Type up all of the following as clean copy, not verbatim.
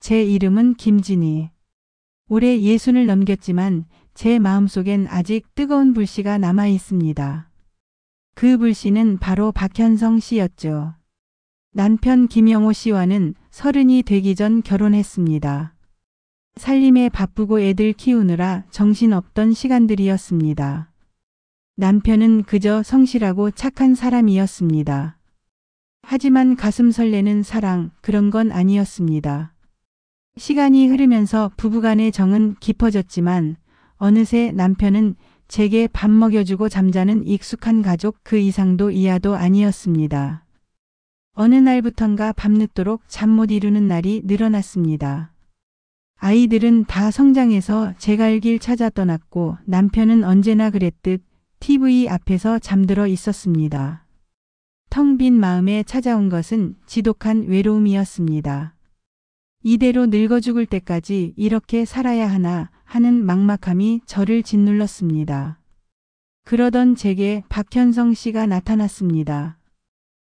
제 이름은 김진희. 올해 60을 넘겼지만 제 마음속엔 아직 뜨거운 불씨가 남아 있습니다. 그 불씨는 바로 박현성 씨였죠. 남편 김영호 씨와는 30이 되기 전 결혼했습니다. 살림에 바쁘고 애들 키우느라 정신없던 시간들이었습니다. 남편은 그저 성실하고 착한 사람이었습니다. 하지만 가슴 설레는 사랑, 그런 건 아니었습니다. 시간이 흐르면서 부부간의 정은 깊어졌지만 어느새 남편은 제게 밥 먹여주고 잠자는 익숙한 가족 그 이상도 이하도 아니었습니다. 어느 날부턴가 밤늦도록 잠 못 이루는 날이 늘어났습니다. 아이들은 다 성장해서 제 갈 길 찾아 떠났고 남편은 언제나 그랬듯 TV 앞에서 잠들어 있었습니다. 텅 빈 마음에 찾아온 것은 지독한 외로움이었습니다. 이대로 늙어 죽을 때까지 이렇게 살아야 하나 하는 막막함이 저를 짓눌렀습니다. 그러던 제게 박현성 씨가 나타났습니다.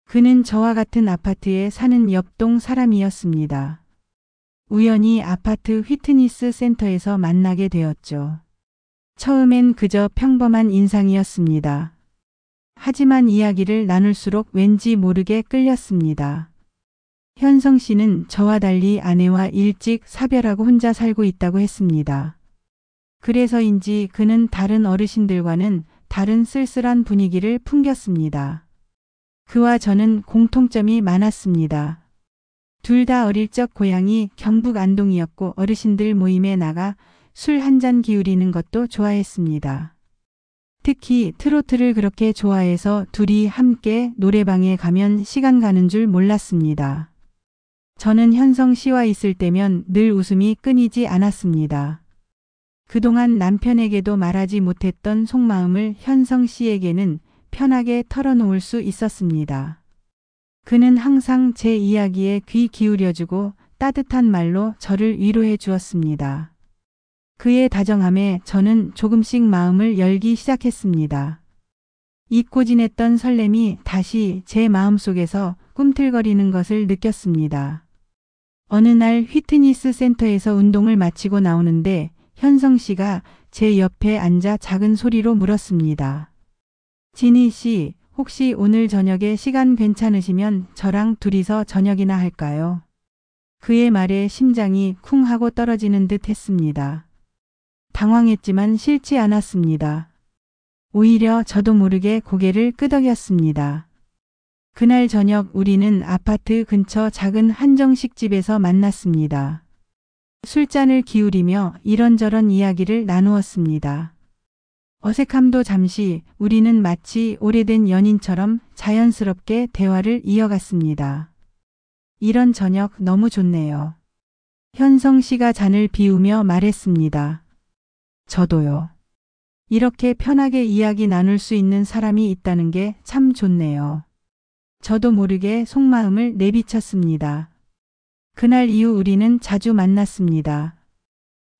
그는 저와 같은 아파트에 사는 옆동 사람이었습니다. 우연히 아파트 휘트니스 센터에서 만나게 되었죠. 처음엔 그저 평범한 인상이었습니다. 하지만 이야기를 나눌수록 왠지 모르게 끌렸습니다. 현성 씨는 저와 달리 아내와 일찍 사별하고 혼자 살고 있다고 했습니다. 그래서인지 그는 다른 어르신들과는 다른 쓸쓸한 분위기를 풍겼습니다. 그와 저는 공통점이 많았습니다. 둘 다 어릴 적 고향이 경북 안동이었고 어르신들 모임에 나가 술 한 잔 기울이는 것도 좋아했습니다. 특히 트로트를 그렇게 좋아해서 둘이 함께 노래방에 가면 시간 가는 줄 몰랐습니다. 저는 현성 씨와 있을 때면 늘 웃음이 끊이지 않았습니다. 그동안 남편에게도 말하지 못했던 속마음을 현성 씨에게는 편하게 털어놓을 수 있었습니다. 그는 항상 제 이야기에 귀 기울여주고 따뜻한 말로 저를 위로해 주었습니다. 그의 다정함에 저는 조금씩 마음을 열기 시작했습니다. 잊고 지냈던 설렘이 다시 제 마음속에서 꿈틀거리는 것을 느꼈습니다. 어느 날 휘트니스 센터에서 운동을 마치고 나오는데 현성 씨가 제 옆에 앉아 작은 소리로 물었습니다. 진희 씨, 혹시 오늘 저녁에 시간 괜찮으시면 저랑 둘이서 저녁이나 할까요? 그의 말에 심장이 쿵 하고 떨어지는 듯 했습니다. 당황했지만 싫지 않았습니다. 오히려 저도 모르게 고개를 끄덕였습니다. 그날 저녁 우리는 아파트 근처 작은 한정식집에서 만났습니다. 술잔을 기울이며 이런저런 이야기를 나누었습니다. 어색함도 잠시, 우리는 마치 오래된 연인처럼 자연스럽게 대화를 이어갔습니다. 이런 저녁 너무 좋네요. 현성 씨가 잔을 비우며 말했습니다. 저도요. 이렇게 편하게 이야기 나눌 수 있는 사람이 있다는 게 참 좋네요. 저도 모르게 속마음을 내비쳤습니다. 그날 이후 우리는 자주 만났습니다.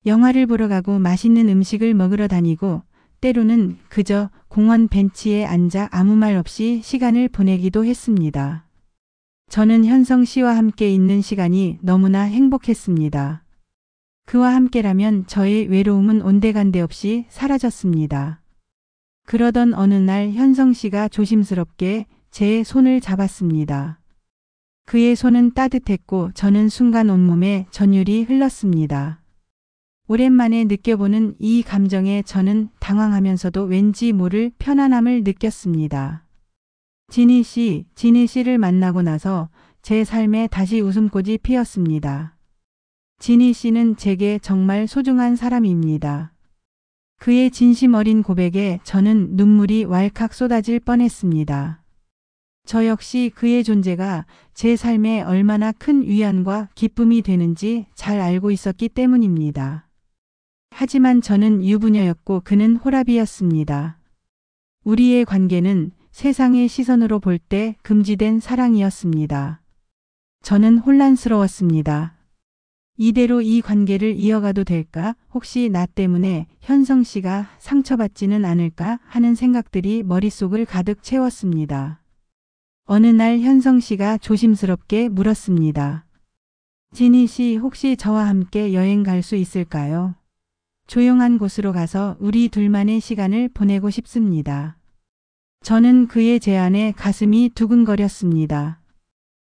영화를 보러 가고 맛있는 음식을 먹으러 다니고 때로는 그저 공원 벤치에 앉아 아무 말 없이 시간을 보내기도 했습니다. 저는 현성 씨와 함께 있는 시간이 너무나 행복했습니다. 그와 함께라면 저의 외로움은 온데간데 없이 사라졌습니다. 그러던 어느 날 현성 씨가 조심스럽게 제 손을 잡았습니다. 그의 손은 따뜻했고 저는 순간 온몸에 전율이 흘렀습니다. 오랜만에 느껴보는 이 감정에 저는 당황하면서도 왠지 모를 편안함을 느꼈습니다. 진희 씨를 만나고 나서 제 삶에 다시 웃음꽃이 피었습니다. 진희 씨는 제게 정말 소중한 사람입니다. 그의 진심 어린 고백에 저는 눈물이 왈칵 쏟아질 뻔했습니다. 저 역시 그의 존재가 제 삶에 얼마나 큰 위안과 기쁨이 되는지 잘 알고 있었기 때문입니다. 하지만 저는 유부녀였고 그는 호랍이었습니다. 우리의 관계는 세상의 시선으로 볼 때 금지된 사랑이었습니다. 저는 혼란스러웠습니다. 이대로 이 관계를 이어가도 될까? 혹시 나 때문에 현성 씨가 상처받지는 않을까 하는 생각들이 머릿속을 가득 채웠습니다. 어느 날 현성 씨가 조심스럽게 물었습니다. 지니 씨, 혹시 저와 함께 여행 갈 수 있을까요? 조용한 곳으로 가서 우리 둘만의 시간을 보내고 싶습니다. 저는 그의 제안에 가슴이 두근거렸습니다.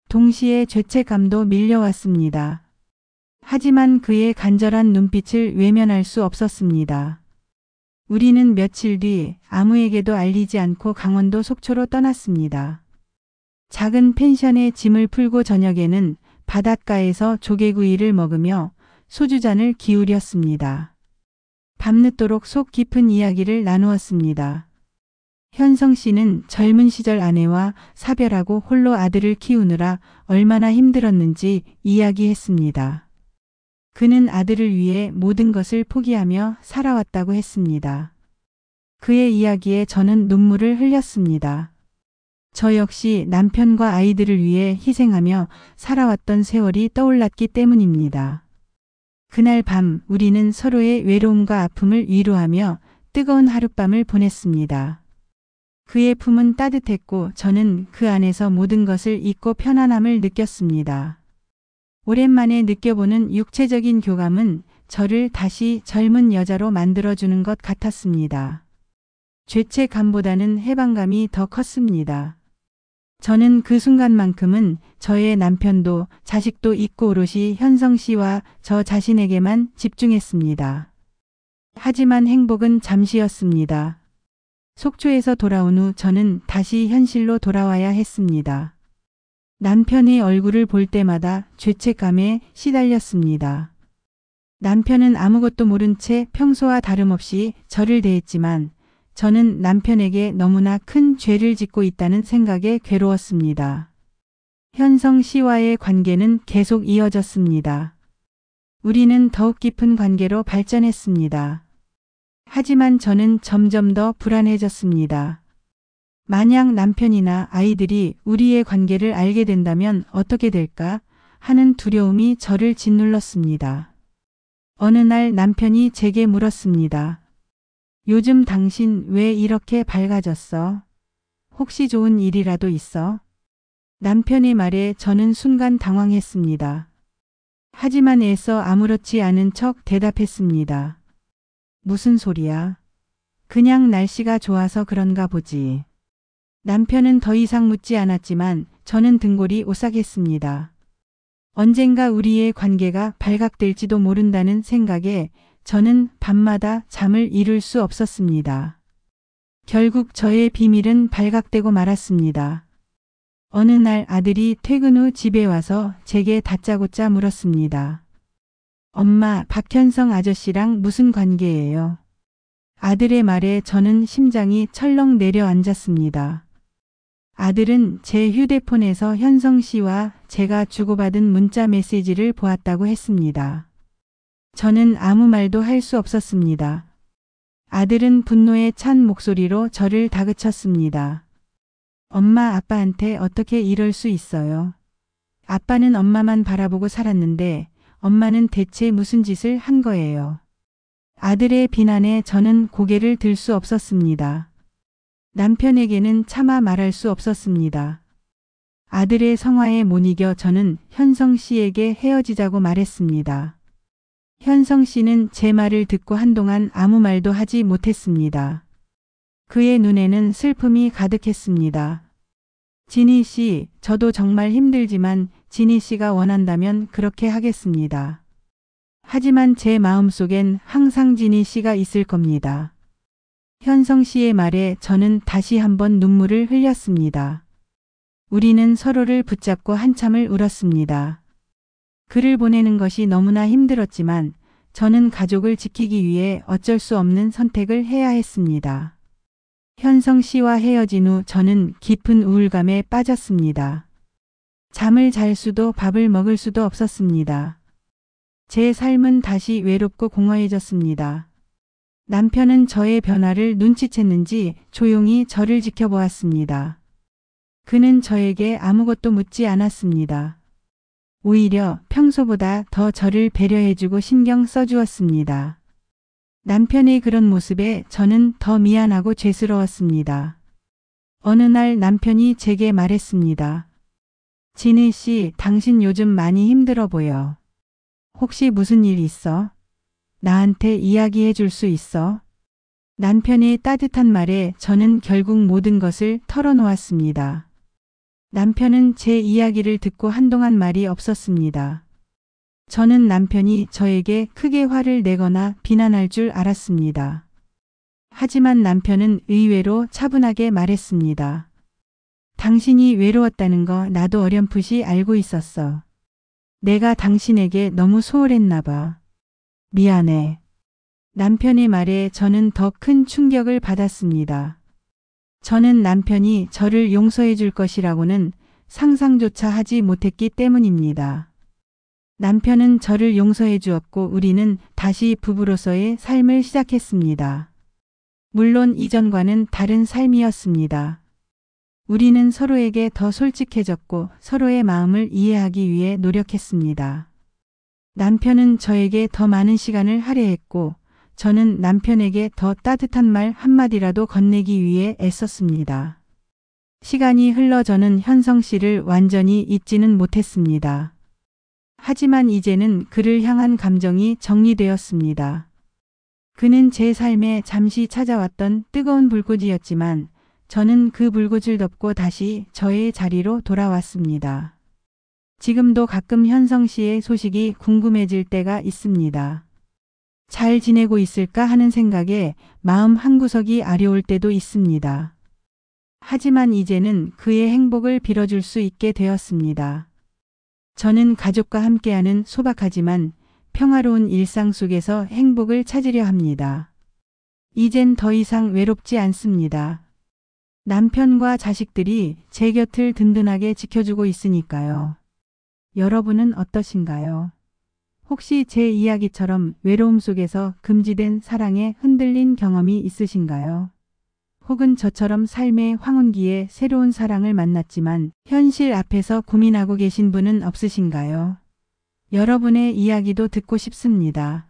동시에 죄책감도 밀려왔습니다. 하지만 그의 간절한 눈빛을 외면할 수 없었습니다. 우리는 며칠 뒤 아무에게도 알리지 않고 강원도 속초로 떠났습니다. 작은 펜션에 짐을 풀고 저녁에는 바닷가에서 조개구이를 먹으며 소주잔을 기울였습니다. 밤늦도록 속 깊은 이야기를 나누었습니다. 현성 씨는 젊은 시절 아내와 사별하고 홀로 아들을 키우느라 얼마나 힘들었는지 이야기했습니다. 그는 아들을 위해 모든 것을 포기하며 살아왔다고 했습니다. 그의 이야기에 저는 눈물을 흘렸습니다. 저 역시 남편과 아이들을 위해 희생하며 살아왔던 세월이 떠올랐기 때문입니다. 그날 밤 우리는 서로의 외로움과 아픔을 위로하며 뜨거운 하룻밤을 보냈습니다. 그의 품은 따뜻했고 저는 그 안에서 모든 것을 잊고 편안함을 느꼈습니다. 오랜만에 느껴보는 육체적인 교감은 저를 다시 젊은 여자로 만들어주는 것 같았습니다. 죄책감보다는 해방감이 더 컸습니다. 저는 그 순간만큼은 저의 남편도 자식도 잊고 오롯이 현성 씨와 저 자신에게만 집중했습니다. 하지만 행복은 잠시였습니다. 속초에서 돌아온 후 저는 다시 현실로 돌아와야 했습니다. 남편의 얼굴을 볼 때마다 죄책감에 시달렸습니다. 남편은 아무것도 모른 채 평소와 다름없이 저를 대했지만 저는 남편에게 너무나 큰 죄를 짓고 있다는 생각에 괴로웠습니다. 현성 씨와의 관계는 계속 이어졌습니다. 우리는 더욱 깊은 관계로 발전했습니다. 하지만 저는 점점 더 불안해졌습니다. 만약 남편이나 아이들이 우리의 관계를 알게 된다면 어떻게 될까 하는 두려움이 저를 짓눌렀습니다. 어느 날 남편이 제게 물었습니다. 요즘 당신 왜 이렇게 밝아졌어? 혹시 좋은 일이라도 있어? 남편의 말에 저는 순간 당황했습니다. 하지만 애써 아무렇지 않은 척 대답했습니다. 무슨 소리야? 그냥 날씨가 좋아서 그런가 보지. 남편은 더 이상 묻지 않았지만 저는 등골이 오싹했습니다. 언젠가 우리의 관계가 발각될지도 모른다는 생각에 저는 밤마다 잠을 이룰 수 없었습니다. 결국 저의 비밀은 발각되고 말았습니다. 어느 날 아들이 퇴근 후 집에 와서 제게 다짜고짜 물었습니다. 엄마, 박현성 아저씨랑 무슨 관계예요? 아들의 말에 저는 심장이 철렁 내려앉았습니다. 아들은 제 휴대폰에서 현성 씨와 제가 주고받은 문자 메시지를 보았다고 했습니다. 저는 아무 말도 할 수 없었습니다. 아들은 분노에 찬 목소리로 저를 다그쳤습니다. 엄마, 아빠한테 어떻게 이럴 수 있어요? 아빠는 엄마만 바라보고 살았는데 엄마는 대체 무슨 짓을 한 거예요? 아들의 비난에 저는 고개를 들 수 없었습니다. 남편에게는 차마 말할 수 없었습니다. 아들의 성화에 못 이겨 저는 현성 씨에게 헤어지자고 말했습니다. 현성 씨는 제 말을 듣고 한동안 아무 말도 하지 못했습니다. 그의 눈에는 슬픔이 가득했습니다. 지니 씨, 저도 정말 힘들지만 지니 씨가 원한다면 그렇게 하겠습니다. 하지만 제 마음속엔 항상 지니 씨가 있을 겁니다. 현성 씨의 말에 저는 다시 한번 눈물을 흘렸습니다. 우리는 서로를 붙잡고 한참을 울었습니다. 글을 보내는 것이 너무나 힘들었지만 저는 가족을 지키기 위해 어쩔 수 없는 선택을 해야 했습니다. 현성 씨와 헤어진 후 저는 깊은 우울감에 빠졌습니다. 잠을 잘 수도 밥을 먹을 수도 없었습니다. 제 삶은 다시 외롭고 공허해졌습니다. 남편은 저의 변화를 눈치챘는지 조용히 저를 지켜보았습니다. 그는 저에게 아무것도 묻지 않았습니다. 오히려 평소보다 더 저를 배려해주고 신경 써주었습니다. 남편의 그런 모습에 저는 더 미안하고 죄스러웠습니다. 어느 날 남편이 제게 말했습니다. 진희 씨, 당신 요즘 많이 힘들어 보여. 혹시 무슨 일 있어? 나한테 이야기해 줄 수 있어? 남편의 따뜻한 말에 저는 결국 모든 것을 털어놓았습니다. 남편은 제 이야기를 듣고 한동안 말이 없었습니다. 저는 남편이 저에게 크게 화를 내거나 비난할 줄 알았습니다. 하지만 남편은 의외로 차분하게 말했습니다. 당신이 외로웠다는 거 나도 어렴풋이 알고 있었어. 내가 당신에게 너무 소홀했나 봐. 미안해. 남편의 말에 저는 더 큰 충격을 받았습니다. 저는 남편이 저를 용서해 줄 것이라고는 상상조차 하지 못했기 때문입니다. 남편은 저를 용서해 주었고 우리는 다시 부부로서의 삶을 시작했습니다. 물론 이전과는 다른 삶이었습니다. 우리는 서로에게 더 솔직해졌고 서로의 마음을 이해하기 위해 노력했습니다. 남편은 저에게 더 많은 시간을 할애했고 저는 남편에게 더 따뜻한 말 한마디라도 건네기 위해 애썼습니다. 시간이 흘러 저는 현성 씨를 완전히 잊지는 못했습니다. 하지만 이제는 그를 향한 감정이 정리되었습니다. 그는 제 삶에 잠시 찾아왔던 뜨거운 불꽃이었지만 저는 그 불꽃을 덮고 다시 저의 자리로 돌아왔습니다. 지금도 가끔 현성 씨의 소식이 궁금해질 때가 있습니다. 잘 지내고 있을까 하는 생각에 마음 한구석이 아려올 때도 있습니다. 하지만 이제는 그의 행복을 빌어줄 수 있게 되었습니다. 저는 가족과 함께하는 소박하지만 평화로운 일상 속에서 행복을 찾으려 합니다. 이젠 더 이상 외롭지 않습니다. 남편과 자식들이 제 곁을 든든하게 지켜주고 있으니까요. 여러분은 어떠신가요? 혹시 제 이야기처럼 외로움 속에서 금지된 사랑에 흔들린 경험이 있으신가요? 혹은 저처럼 삶의 황혼기에 새로운 사랑을 만났지만 현실 앞에서 고민하고 계신 분은 없으신가요? 여러분의 이야기도 듣고 싶습니다.